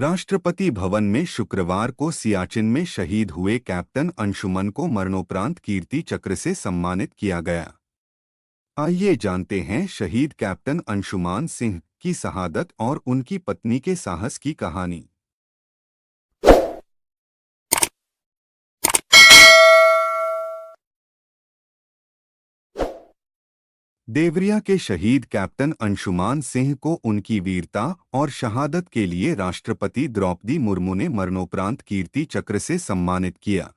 राष्ट्रपति भवन में शुक्रवार को सियाचिन में शहीद हुए कैप्टन अंशुमन को मरणोपरांत कीर्ति चक्र से सम्मानित किया गया। आइए जानते हैं शहीद कैप्टन अंशुमान सिंह की शहादत और उनकी पत्नी के साहस की कहानी। देवरिया के शहीद कैप्टन अंशुमान सिंह को उनकी वीरता और शहादत के लिए राष्ट्रपति द्रौपदी मुर्मू ने मरणोपरांत कीर्ति चक्र से सम्मानित किया।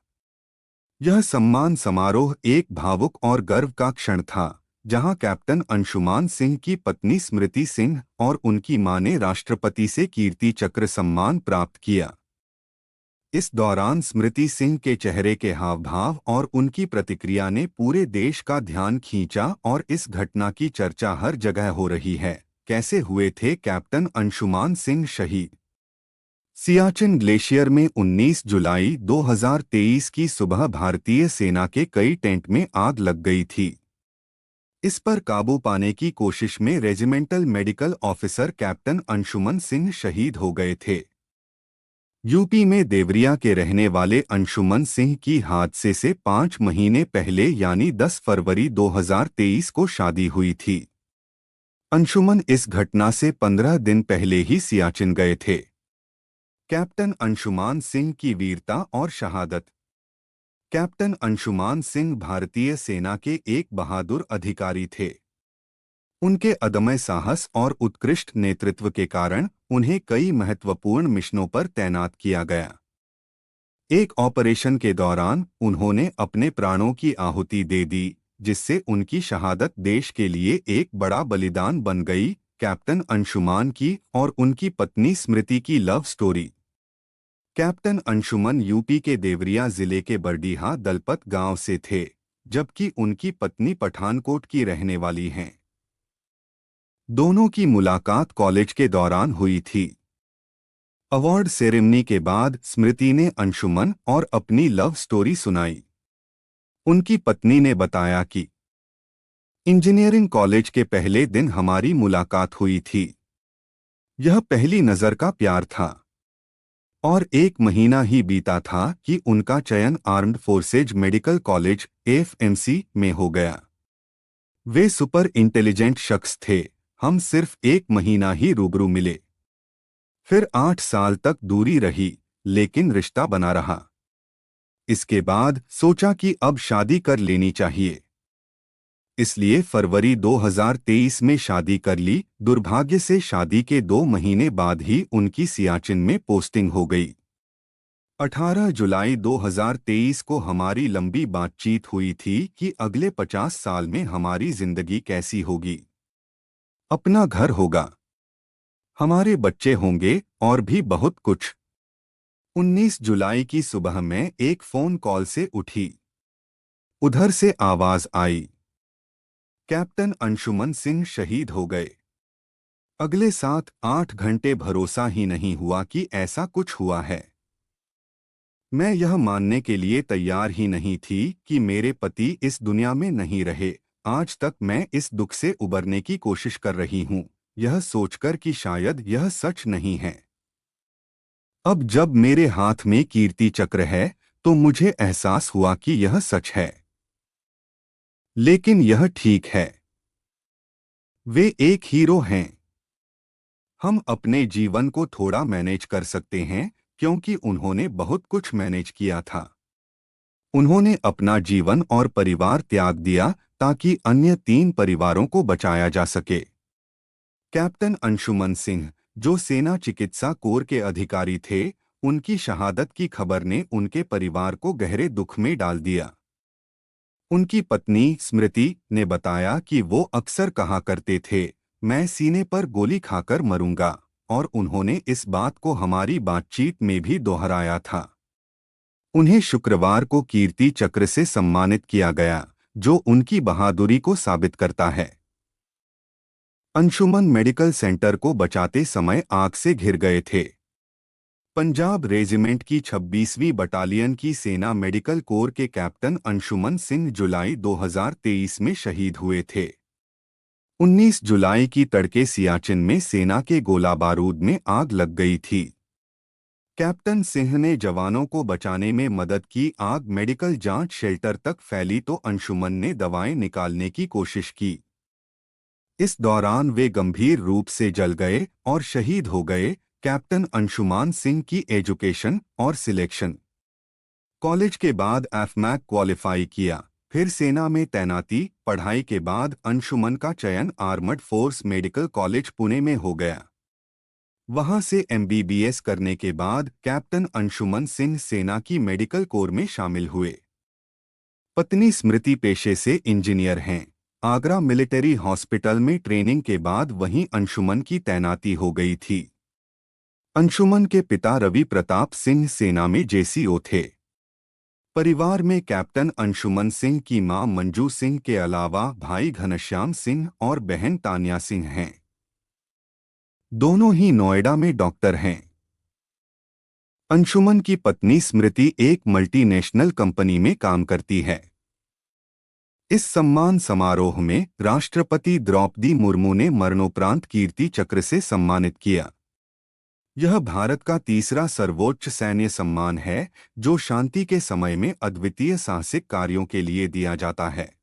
यह सम्मान समारोह एक भावुक और गर्व का क्षण था, जहां कैप्टन अंशुमान सिंह की पत्नी स्मृति सिंह और उनकी मां ने राष्ट्रपति से कीर्ति चक्र सम्मान प्राप्त किया। इस दौरान स्मृति सिंह के चेहरे के हाव भाव और उनकी प्रतिक्रिया ने पूरे देश का ध्यान खींचा और इस घटना की चर्चा हर जगह हो रही है। कैसे हुए थे कैप्टन अंशुमान सिंह शहीद? सियाचिन ग्लेशियर में 19 जुलाई 2023 की सुबह भारतीय सेना के कई टेंट में आग लग गई थी। इस पर काबू पाने की कोशिश में regimental medical officer captain Anshuman Singh शहीद हो गए थे। यूपी में देवरिया के रहने वाले अंशुमन सिंह की हादसे से 5 महीने पहले यानी 10 फरवरी 2023 को शादी हुई थी। अंशुमन इस घटना से 15 दिन पहले ही सियाचिन गए थे। कैप्टन अंशुमान सिंह की वीरता और शहादत। कैप्टन अंशुमान सिंह भारतीय सेना के एक बहादुर अधिकारी थे। उनके अदम्य साहस और उत्कृष्ट नेतृत्व के कारण उन्हें कई महत्वपूर्ण मिशनों पर तैनात किया गया। एक ऑपरेशन के दौरान उन्होंने अपने प्राणों की आहुति दे दी, जिससे उनकी शहादत देश के लिए एक बड़ा बलिदान बन गई। कैप्टन अंशुमान की और उनकी पत्नी स्मृति की love story. Captain Anshuman UP के देवरिया जिले के बरडीहा दलपत गांव से थे, जबकि उनकी पत्नी पठानकोट की रहने वाली हैं। दोनों की मुलाकात कॉलेज के दौरान हुई थी। अवार्ड सेरेमनी के बाद स्मृति ने अंशुमन और अपनी लव स्टोरी सुनाई। उनकी पत्नी ने बताया कि इंजीनियरिंग कॉलेज के पहले दिन हमारी मुलाकात हुई थी। यह पहली नज़र का प्यार था और 1 महीना ही बीता था कि उनका चयन armed forces medical college AFMC में हो गया। वे सुपर इंटेलिजेंट शख्स थे। हम सिर्फ 1 महीना ही रूबरू मिले, फिर 8 साल तक दूरी रही, लेकिन रिश्ता बना रहा। इसके बाद सोचा कि अब शादी कर लेनी चाहिए, इसलिए फरवरी 2023 में शादी कर ली। दुर्भाग्य से शादी के 2 महीने बाद ही उनकी सियाचिन में पोस्टिंग हो गई। 18 जुलाई 2023 को हमारी लंबी बातचीत हुई थी कि अगले 50 साल में हमारी जिंदगी कैसी होगी। अपना घर होगा, हमारे बच्चे होंगे और भी बहुत कुछ। 19 जुलाई की सुबह में एक फोन कॉल से उठी। उधर से आवाज आई, कैप्टन अंशुमन सिंह शहीद हो गए। अगले 7-8 घंटे भरोसा ही नहीं हुआ कि ऐसा कुछ हुआ है। मैं यह मानने के लिए तैयार ही नहीं थी कि मेरे पति इस दुनिया में नहीं रहे। आज तक मैं इस दुख से उबरने की कोशिश कर रही हूँ, यह सोचकर कि शायद यह सच नहीं है। अब जब मेरे हाथ में कीर्ति चक्र है, तो मुझे एहसास हुआ कि यह सच है। लेकिन यह ठीक है। वे एक हीरो हैं। हम अपने जीवन को थोड़ा मैनेज कर सकते हैं, क्योंकि उन्होंने बहुत कुछ मैनेज किया था। उन्होंने अपना जीवन और परिवार त्याग दिया ताकि अन्य 3 परिवारों को बचाया जा सके। कैप्टन अंशुमन सिंह, जो सेना चिकित्सा कोर के अधिकारी थे, उनकी शहादत की खबर ने उनके परिवार को गहरे दुख में डाल दिया। उनकी पत्नी स्मृति ने बताया कि वो अक्सर कहा करते थे, मैं सीने पर गोली खाकर मरूंगा, और उन्होंने इस बात को हमारी बातचीत में भी दोहराया था। उन्हें शुक्रवार को कीर्ति चक्र से सम्मानित किया गया, जो उनकी बहादुरी को साबित करता है। अंशुमन मेडिकल सेंटर को बचाते समय आग से घिर गए थे। पंजाब रेजिमेंट की 26वीं बटालियन की सेना मेडिकल कोर के कैप्टन अंशुमन सिंह जुलाई 2023 में शहीद हुए थे। 19 जुलाई की तड़के सियाचिन में सेना के गोला बारूद में आग लग गई थी। कैप्टन सिंह ने जवानों को बचाने में मदद की। आग मेडिकल जांच शेल्टर तक फैली तो अंशुमन ने दवाएं निकालने की कोशिश की। इस दौरान वे गंभीर रूप से जल गए और शहीद हो गए। कैप्टन अंशुमान सिंह की एजुकेशन और सिलेक्शन। कॉलेज के बाद एफमैक क्वालिफाई किया, फिर सेना में तैनाती। पढ़ाई के बाद अंशुमन का चयन armed force medical college Pune में हो गया। वहां से एमबीबीएस करने के बाद कैप्टन अंशुमन सिंह सेना की मेडिकल कोर में शामिल हुए। पत्नी स्मृति पेशे से इंजीनियर हैं। आगरा मिलिट्री हॉस्पिटल में ट्रेनिंग के बाद वहीं अंशुमन की तैनाती हो गई थी। अंशुमन के पिता रवि प्रताप सिंह सेना में जेसीओ थे। परिवार में कैप्टन अंशुमन सिंह की मां मंजू सिंह के अलावा भाई घनश्याम सिंह और बहन तान्या सिंह हैं। दोनों ही नोएडा में डॉक्टर हैं। अंशुमन की पत्नी स्मृति एक मल्टीनेशनल कंपनी में काम करती है। इस सम्मान समारोह में राष्ट्रपति द्रौपदी मुर्मू ने मरणोपरांत कीर्ति चक्र से सम्मानित किया। यह भारत का तीसरा सर्वोच्च सैन्य सम्मान है जो शांति के समय में अद्वितीय साहसिक कार्यों के लिए दिया जाता है।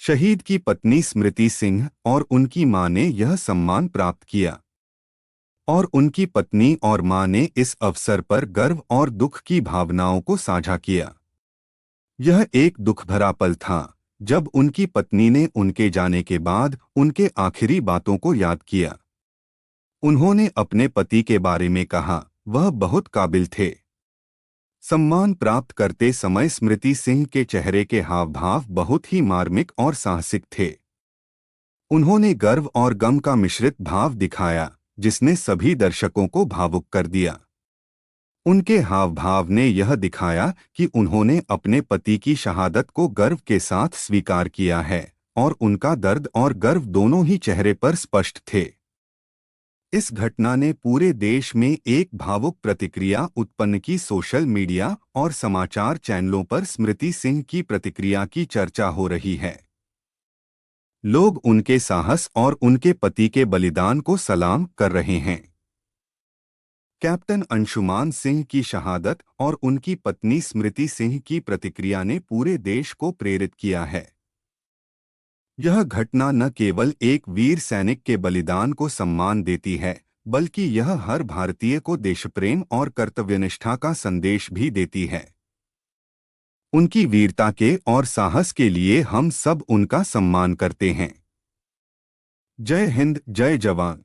शहीद की पत्नी स्मृति सिंह और उनकी मां ने यह सम्मान प्राप्त किया और उनकी पत्नी और मां ने इस अवसर पर गर्व और दुख की भावनाओं को साझा किया। यह एक दुख भरा पल था जब उनकी पत्नी ने उनके जाने के बाद उनके आखिरी बातों को याद किया। उन्होंने अपने पति के बारे में कहा, वह बहुत काबिल थे। सम्मान प्राप्त करते समय स्मृति सिंह के चेहरे के हाव भाव बहुत ही मार्मिक और साहसिक थे। उन्होंने गर्व और गम का मिश्रित भाव दिखाया जिसने सभी दर्शकों को भावुक कर दिया। उनके हाव भाव ने यह दिखाया कि उन्होंने अपने पति की शहादत को गर्व के साथ स्वीकार किया है और उनका दर्द और गर्व दोनों ही चेहरे पर स्पष्ट थे। इस घटना ने पूरे देश में एक भावुक प्रतिक्रिया उत्पन्न की। सोशल मीडिया और समाचार चैनलों पर स्मृति सिंह की प्रतिक्रिया की चर्चा हो रही है। लोग उनके साहस और उनके पति के बलिदान को सलाम कर रहे हैं। कैप्टन अंशुमान सिंह की शहादत और उनकी पत्नी स्मृति सिंह की प्रतिक्रिया ने पूरे देश को प्रेरित किया है। यह घटना न केवल एक वीर सैनिक के बलिदान को सम्मान देती है बल्कि यह हर भारतीय को देशप्रेम और कर्तव्यनिष्ठा का संदेश भी देती है। उनकी वीरता के और साहस के लिए हम सब उनका सम्मान करते हैं। जय हिंद, जय जवान।